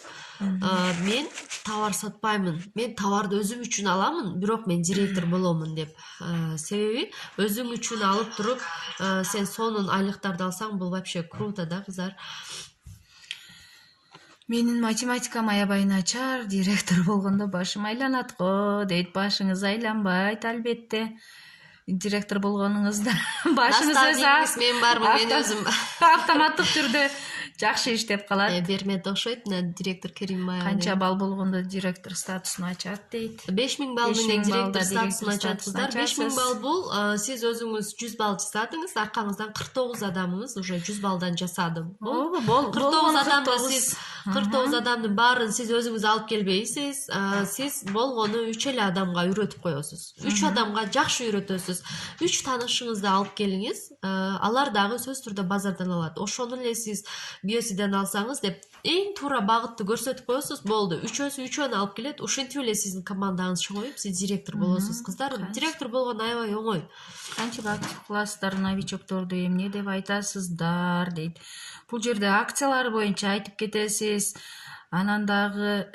Мен товар сатпаймын. Мен товарды өзүм үчүн аламын, бирок мен директор боломун деп. Себеби өзүң үчүн алып туруп, сен сонун айлыктарды алсаң, бул вообще круто да, кыздар. Менин математикам аябай начар, директор болгондо башым айланат го, дейт. Башыңыз айланбайт, албетте. Директор болгонуңузда башыңыз өзү мен бармын, мен өзүм автоматтык түрдө жакшы иштеп калат. Бермет окшойт, директор Керимбаева. Канча балл болгондо директор статусун ачат дейт. 5000 балл менен директор статусун ачат, кыздар. 5000 балл бул сиз өзүңүз 100 балл жасадыңыз, аркаңыздан 49 адамыңыз уже 100 баллдан жасадым. Бул 49 адамды сиз 49 адамдын баарын сиз өзүңүз алып келбейсиз. Сиз болгону 3 эле адамга үйрөтүп коесуз. 3 адамга жакшы үйрөтөсүз. 3 таанышыңызды алып келиңиз. Алар дагы сөзсүз түрдө базардан алат. Ошону эле сиз биосиден алсаңыз деп эң туура багытты көрсөтүп коесуз, болду. Үчөөнү алып келет. Ушинтип эле сиздин командаңыз чоңоюп, сиз директор болосуз. Кыздар, директор болгон аябай оңой. Канча актив класстар, новичокторду эмне деп айтасыздар дейт. Бул жерде акциялар боюнча айтып кетесиз. Анан дагы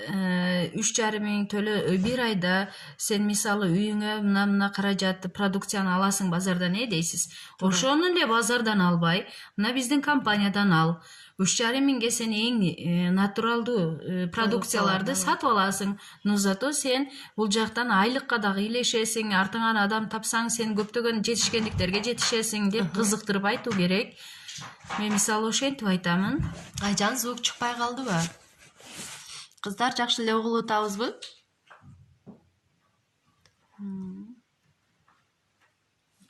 3,5 миң төлө, бир айда сен мисалы үйүңө мына каражатты, продукцияны аласың базардан, дейсиз. Ошону эле базардан албай, мына биздин компаниядан ал. 3,5 миңге сен эң натуралдуу продукцияларды сатып аласың. Но зато сен бул жактан айлыкка дагы илешесиң, артыңан адам тапсаң, сен көптөгөн жетишкендиктерге жетишесиң деп кызыктырып айтуу керек. Мен мисалы ошентип айтамын. Айжан, звук чыкпай калдыбы? Кыздар, жакшы эле угулуп атабызбы?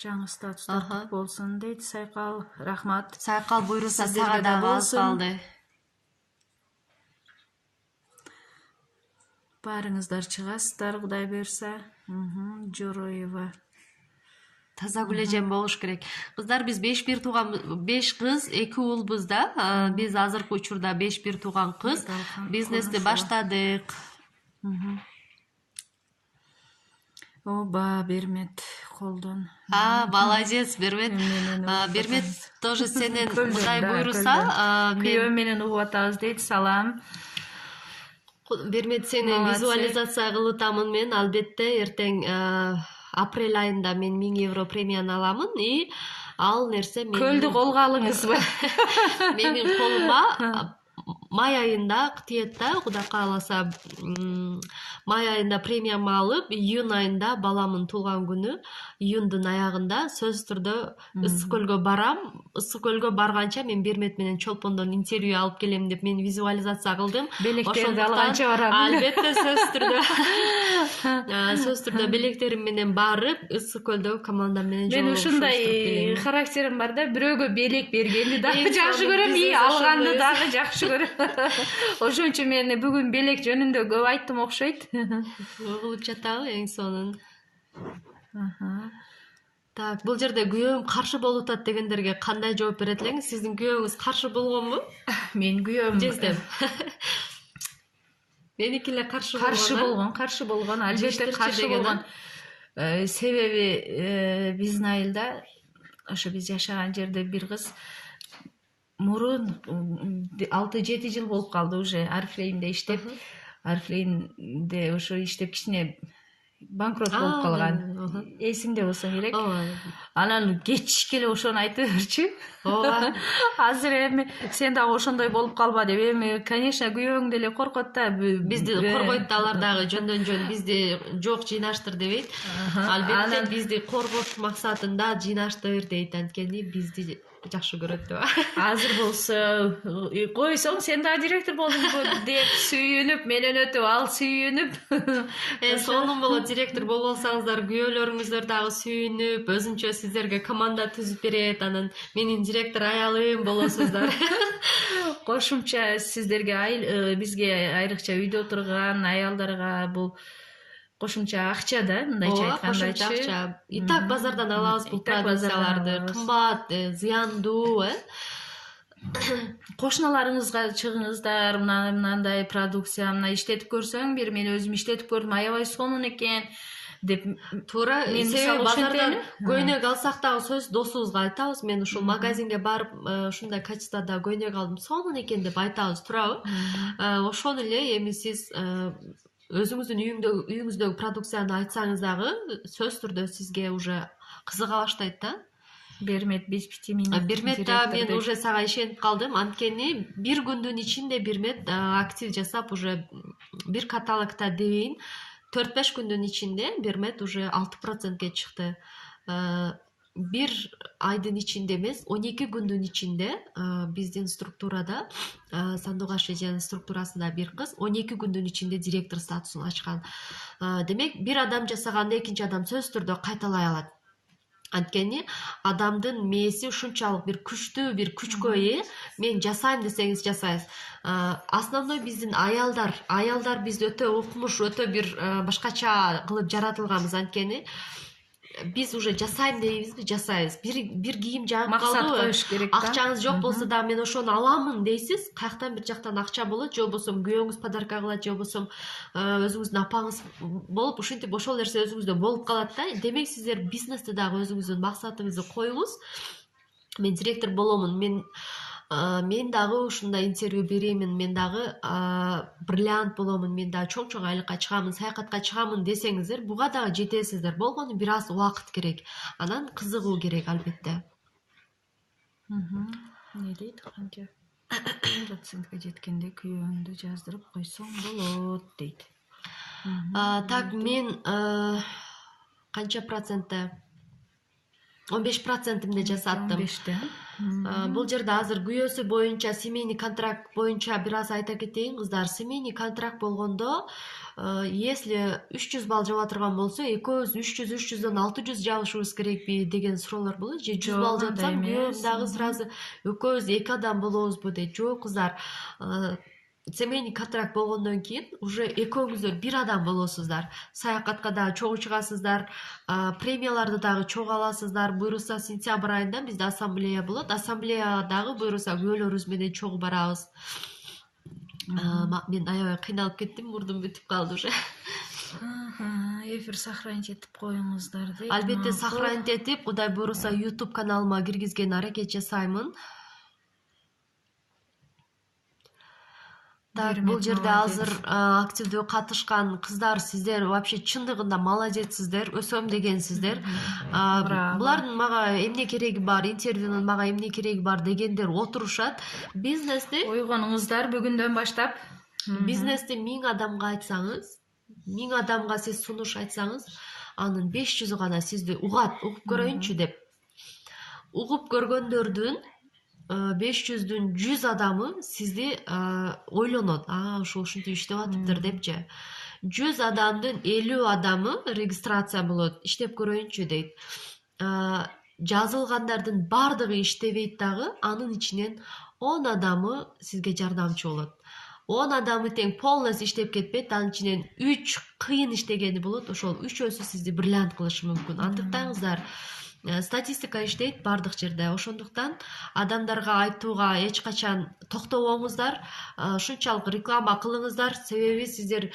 Жаңы статустар болсун дейт Сайкал. Рахмат. Сайкал, буйруса сага дагы аз калды. Баарыңыздар чыгасыздар, Кудай буйрса. Жороева. Таза күлежем болуш керек. Кыздар, биз 5 бир тууган, 5 кыз, 2 уулбуз да. Биз азыркы учурда 5 бир тууган кыз бизнести баштадык. Оба, Бермет колдон. Молодец, Бермет. Бермет тоже сенен Кудай буйруса. Күйөө менен угуп атабыз дейт. Салам. Бермет, сени визуализация кылып атамын мен, албетте эртең апрель айында мен 1000 евро премияны аламын, и ал нерсе көлдү колго алыңызбы? менин колума май айында тиет да, Кудай кааласа. Май айында премиямды алып, июнь айында баламдын туулган күнү, июндун аягында сөзсүз түрдө Ысык көлгө барам. Ысык көлгө барганча мен Бермет менен Чолпондон интервью алып келем деп мен визуализация кылдым. Белектерди алганча барам. Албетте, сөзсүз түрдө белектерим менен барып, Ысык көлдөгү командам менен Мен ушундай характерим бар да, бирөөгө белек бергенди дагы жакшы көрөм, и алганды дагы жакшы көрөм. Ошон үчүн мен бүгүн белек жөнүндө көп айттым окшойт. Угулуп жатабы эң сонун. Так, бул жерде күйөөм каршы болуп атат дегендерге кандай жооп берет элеңиз? Сиздин күйөөңүз каршы болгонбу? Мен күйөөм Жездем. Меники эле каршы болгон. Каршы болгон, албетте каршы болгон. Себеби биздин айылда, ошо биз жашаган жерде бир кыз мурун 6-7 жыл болуп калды уже Арфлеймде иштеп. Арфлеймде ошо иштеп кичине банкрот болуп калган. Эсиңде болсо керек. Анан кечке эле ошону айтып берчү. Ооба. Азыр эми сен дагы ошондой болуп калба деп. Эми, конечно, күйөөң деле коркот да. Бизди коргойт да, алар дагы жөндөн-жөн бизди жок жыйнаштыр дебейт. Албетте бизди коргош максатында жыйнаштыр дейт, анткени бизди жакшы көрөт деп. Азыр болсо койсоң, сен дагы директор болдуңбу деп сүйүнүп, менен өтүп, ал сүйүнүп. Сонун болот, директор болуп алсаңыздар, күйөөлөрүңүздөр дагы сүйүнүп, өзүнчө сиздерге команда түзүп берет, анан менин директор аялым болосуздар. Кошумча сиздерге, бизге айрыкча үйдө отурган аялдарга бул кошумча акча да, мындайча айткандачы. Кошумча акча. И так базардан алабыз бул продукцияларды. Кымбат, зыяндуу, Кошуналарыңызга чыгыңыздар, мынандай продукция, мына иштетип көрсөң, бир мен өзүм иштетип көрдүм, аябай сонун экен деп. Туура, себеби базардан көйнөк алсак дагы сөз досубузга айтабыз. Мен ушул магазинге барып, ушундай качествода көйнөк алдым, сонун экен деп айтабыз, туурабы? Ошону эле эми сиз өзүңүздүн үйүңүздөгү продукцияны айтсаңыз дагы сөзсүз түрдө сизге уже кызыга баштайт да. Бермет Берметте мен уже сага ишенип калдым, анткени бир күндүн ичинде Бермет актив жасап, уже бир каталогто дейин 4-5 күндүн ичинде Бермет уже 6%ге чыкты. Бир айдын ичинде эмес, 12 күндүн ичинде биздин структурада, Сандугаш эженин структурасында бир кыз 12 күндүн ичинде директор статусун ачкан. Демек, бир адам жасаганды экинчи адам сөзсүз түрдө кайталай алат. Анткени адамдын мээси ушунчалык бир күчтүү, бир күчкө ээ. Мен жасайм десеңиз жасайсыз. Основной биздин аялдар биз өтө укмуш, өтө бир башкача кылып жаратылганбыз, анткени биз уже жасайм дейбизби, жасайбыз. Бир кийим жагып калды, максат коюш керек да. Акчаңыз жок болсо дагы мен ошону аламын дейсиз. Каяктан бир жактан акча болот, же болбосо күйөөңүз подарка кылат, же болбосо өзүңүздүн апаңыз болуп, ушинтип ошол нерсе өзүңүздө болуп калат да. Демек, сиздер бизнесте дагы өзүңүздүн максатыңызды коюңуз. Мен директор боломун, мен дагы ушундай интервью беремин, мен дагы бриллиант боломун, мен дагы чоң айлыкка чыгамын, саякатка чыгамын десеңиздер, буга дагы жетесиздер. Болгону бир аз убакыт керек. Анан кызыгуу керек, албетте. Не дейт, канча процентке жеткенде күйөөңдү жаздырып койсоң болот дейт. Так, мен канча процентте? 15%-имде жасаттым. 15-те. Бул жерде азыр күйөөсү боюнча, семейный контракт боюнча бир аз айта кетейин, кыздар. Семейный контракт болгондо, если 300 балл жаба турган болсо, экөөбүз 300-300дан 600 жабышыбыз керекпи деген суроолор болот. Же 100 балл жапсам, күйөөм дагы сразу экөөбүз 2 адам болобузбу дейт. Жок, кыздар. Семейный контракт болгондон кийин уже экөөңүздөр бир адам болосуздар. Саякатка дагы чогуу чыгасыздар, премияларды дагы чогуу аласыздар. Буйруса сентябрь айында бизде ассамблея болот. Ассамблеяга дагы буйруса күйөөлөрүбүз менен чогуу барабыз. Мен аябай кыйналып кеттим, мурдум бүтүп калды уже. Эфир сохранить этип коюңуздар дейт. Албетте сохранить этип, Кудай буйруса YouTube каналыма киргизген аракет жасаймын. Так, бул жерде азыр активдүү катышкан кыздар, сиздер вообще чындыгында молодецсиздер, өсөм дегенсиздер. Булардын мага эмне кереги бар, интервьюнун мага эмне кереги бар дегендер отурушат. Бизнести ойгонуңуздар бүгүндөн баштап. бизнести 1000 адамга айтсаңыз, 1000 адамга сиз сунуш айтсаңыз, анын 500 гана сизди угат, угуп көрөйүнчү деп. Угуп көргөндөрдүн 500'дүн 100 адамы сизди ойлонот. Ушул ушинтип иштеп атыптыр депчи. 100 адамдын 50 адамы регистрация болот, иштеп көрөйүнчү дейт. Жазылгандардын бардыгы иштебейт дагы, анын ичинен 10 адамы сизге жардамчы болот. 10 адамы тең полностью иштеп кетпейт, анын ичинен 3 кыйын иштегени болот, ошол 3-өсү сизди бриллиант кылышы мүмкүн. Андыктаңыздар, статистика иштейт бардык жерде. Ошондуктан адамдарга айтууга эч качан токтобоңуздар, ушунчалык реклама кылыңыздар, себеби сиздер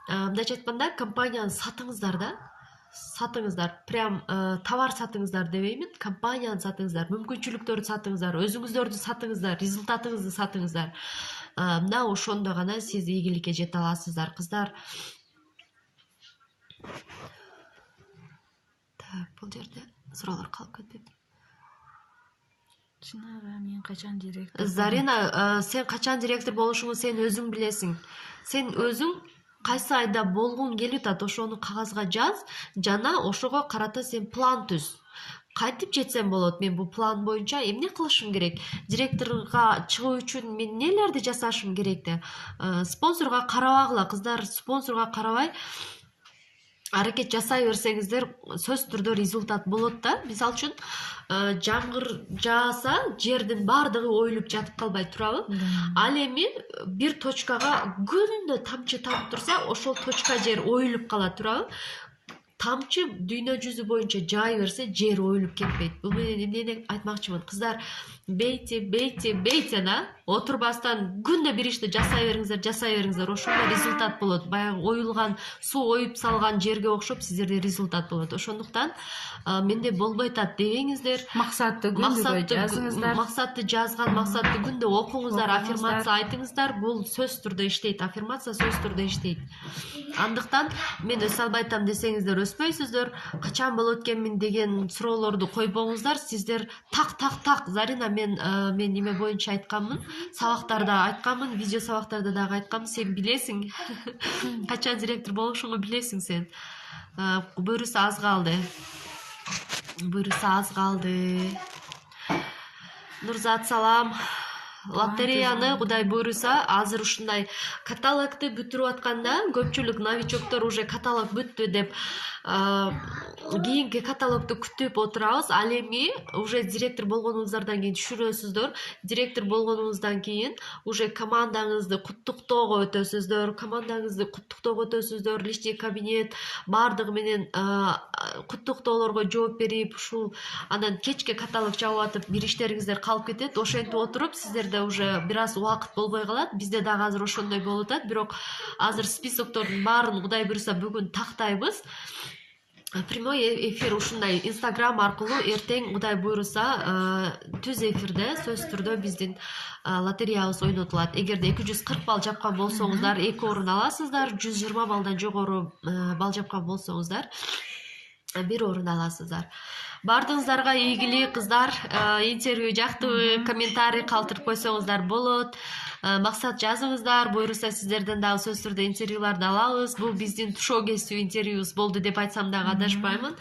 мындайча айтканда компанияны сатыңыздар да. Сатыңыздар, прям товар сатыңыздар дебеймин, компанияны сатыңыздар, мүмкүнчүлүктөрдү сатыңыздар, өзүңүздөрдү сатыңыздар, результатыңызды сатыңыздар. Мына ошондо гана сиз ийгиликке жете аласыздар, кыздар. Так, бул жерде суроолор калып кетпейби? Чынара, мен качан директор? Зарина, сен качан директор болушуңду сен өзүң билесиң. Сен өзүң кайсы айда болгуң келип атат, ошону кагазга жаз, жана ошого карата сен план түз. Кантип жетсем болот? Мен бул план боюнча эмне кылышым керек? Директорго чыгуу үчүн мен эмнелерди жасашым керек деп. Спонсорго карабагыла, кыздар, спонсорго карабай аракет жасай берсеңиздер, сөзсүз түрдө результат болот да. Мисалы үчүн, жамгыр жааса, жердин бардыгы оюлуп жатып калбай турабы? Ал эми бир точкага күндө тамчы тамып турса, ошол точка жер оюлуп кала турабы? Тамчы дүйнө жүзү боюнча жай берсе, жер оюлуп кетпейт. Бул менен эмнени айтмакчымын? Кыздар, бейте, да? Отурбастан күндө бир ишти жасай бериңиздер, ошондо результат болот. Баягы оюлган, суу оюп салган жерге окшоп сиздерде результат болот. Ошондуктан менде болбой атат дебеңиздер. Максатты күндө жазыңыздар. Максатты жазган, максатты күндө окуңуздар, аффирмация айтыңыздар. Бул сөзсүз түрдө иштейт, аффирмация сөзсүз түрдө иштейт. Андыктан мен өсө албайтам десеңиздер өспөйсүздөр. Качан болот экенмин деген суроолорду койбоңуздар. Сиздер так, Зарина, мен неме боюнча айтканмын, сабактарда айтканмын, видео сабактарда дагы айтканмын, сен билесиң. Качан директор болушуңду билесиң сен. Буйруса аз калды. Нурзат, салам. Лотереяны Кудай буйруса азыр ушундай каталогду бүтүрүп атканда, көпчүлүк новичоктор уже каталог бүттү деп кийинки каталогду күтүп отурабыз. Ал эми уже директор болгонуңуздардан кийин түшүрөсүздөр. Директор болгонуңуздан кийин уже командаңызды куттуктоого өтөсүздөр, личный кабинет бардыгы менен куттуктоолорго жооп берип, ушул анан кечке каталог чабып атып бир иштериңиздер калып кетет. Ошентип отуруп сиздерде уже бир аз убакыт болбой калат. Бизде дагы азыр ошондой болуп атат, бирок азыр списоктордун баарын Кудай буйруса бүгүн тактайбыз. Прямой эфир ушундай Instagram аркылуу эртең Кудай буйруса түз эфирде сөзсүз түрдө биздин лотереябыз ойнотулат. Эгерде 240 балл жапкан болсоңуздар 2 орун аласыздар, 120 баллдан жогору балл жапкан болсоңуздар 1 орун аласыздар. Бардыгыңыздарга ийгилик, кыздар. Интервью жактыбы, комментарий калтырып койсоңуздар болот. Максат жазыңыздар, буйруса сиздерден дагы сөзсүз түрдө интервьюларды алабыз. Бул биздин шоу кесүү интервьюбуз болду деп айтсам дагы адашпаймын.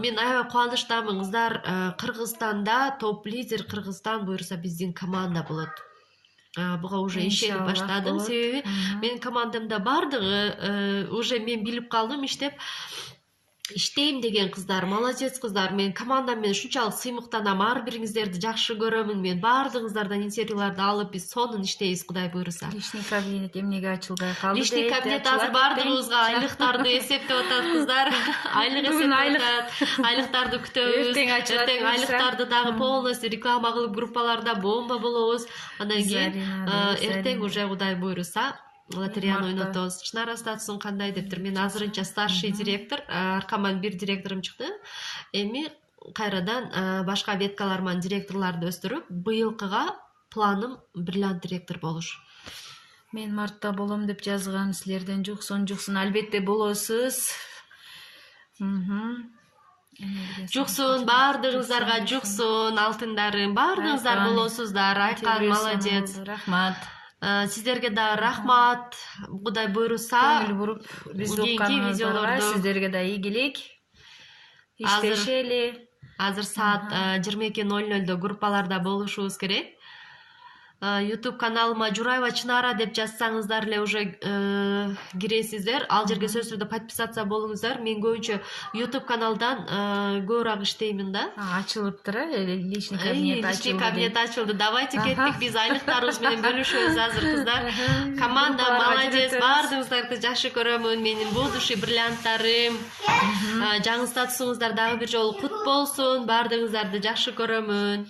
Мен аябай кубанычтамын, кыздар. Кыргызстанда топ лидер Кыргызстан буйруса биздин команда болот. Буга уже ишенип баштадым, себеби менин командамда бардыгы уже мен билип калдым, иштейм деген кыздар, молодец кыздар. Мен командам менен ушунчалык сыймыктанам, ар бириңиздерди жакшы көрөмүн. Мен бардыгыңыздардан интервьюларды алып, биз сонун иштейбиз, Кудай буйруса. Личный кабинет эмнеге ачылбай калды? Личный кабинет азыр бардыгыбызга айлыктарды эсептеп атат, кыздар. Айлык эсептеп атат. Айлыктарды күтөбүз. Эртең айлыктарды дагы полностью реклама кылып группаларда бомба болобуз. Андан кийин эртең уже Кудай буйруса лотереяны ойнотобуз. Чынара статусуң кандай дептир? Мен азырынча старший директор, аркаман бир директорум чыкты. Эми кайрадан башка веткалар менен директорлорду өстүрүп, быйылкыга планым бриллиант директор болуш. Мен мартта болом деп жазгам, силерден жуксун. Албетте болосуз. Жуксун, баардыгыңыздарга жуксун, алтындарым, баардыгыңыздар болосуздар. Айкан молодец. Рахмат. Сиздерге да рахмат. Кудай буйруса, Көңүл буруп бизди кийинки укканыңыздарга видеолорду сиздерге да ийгилик. Иштешели. азыр саат 22:00 группаларда болушубуз керек. YouTube каналыма Жураева Чынара деп жазсаңыздар эле уже киресиздер. Ал жерге сөзсүз түрдө подписаться болуңуздар. Мен көбүнчө YouTube каналдан көбүрөөк иштеймин да. Ачылыптыр, личный кабинет ачылды. Личный кабинет ачылды. Давайте кеттик, биз айлыктарыбыз менен бөлүшөбүз азыр кыздар. Команда молодец, баардыгыңыздарды жакшы көрөмүн. Менин будущий бриллианттарым. Жаңы статусуңуздар дагы бир жолу кут болсун. Баардыгыңыздарды жакшы көрөмүн.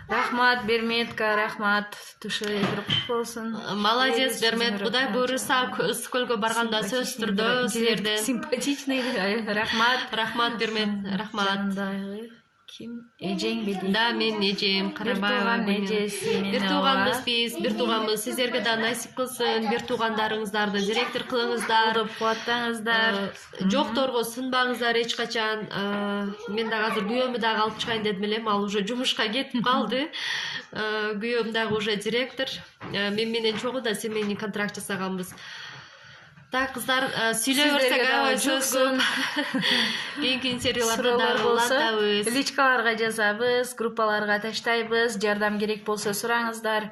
Рахмат, Берметка, рахмат. Тушуй кут болсун. Молодец, Бермет. Кудай буйруса, Скөлгө барганда сөзсүз түрдө силерден симпатичный. Рахмат. Рахмат, Бермет. Рахмат. Ким? Эжең биди. Да, мен эжем Карабаева. Бир тууганбыз биз, бир тууганбыз. Сиздерге да насип кылсын. Бир туугандарыңыздарды директор кылыңыздар. Кубаттаңыздар. Жокторго сынбаңыздар эч качан. Мен дагы азыр күйөөмү дагы алып чыгайын дедим элем. Ал уже жумушка кетип калды. Күйөөм дагы уже директор. Мен менен чогуу да семейный контракт жасаганбыз. Так, кыздар, сүйлөй берсек аябай сөзсүн. Кийинки интервьюларда дагы улантабыз. Личкаларга жазабыз, группаларга таштайбыз, жардам керек болсо сураңыздар.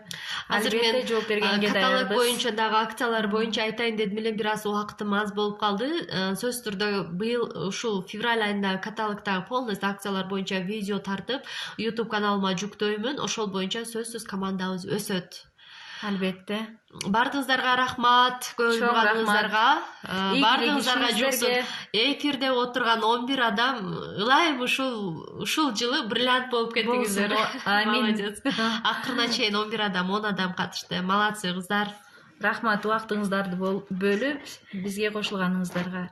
Азыр мен жооп бергенге каталог даярбыз. боюнча дагы акциялар боюнча айтайын дедим эле, бир аз убактым аз болуп калды. Сөзсүз түрдө быйыл ушул февраль айында каталогдагы полностью акциялар боюнча видео тартып, YouTube каналыма жүктөймүн. Ошол боюнча сөзсүз командабыз өсөт. Албетте. Баардыгыңыздарга рахмат, көңүл бурганыңыздарга. Баардыгыңыздарга жуксун. Эфирде отурган 11 адам ылайым ушул жылы бриллиант болуп кеттиңиздер. Молодец. Акырына чейин 11 адам, 10 адам катышты. Молодцы кыздар. Рахмат, убактыңыздарды бөлүп бизге кошулганыңыздарга.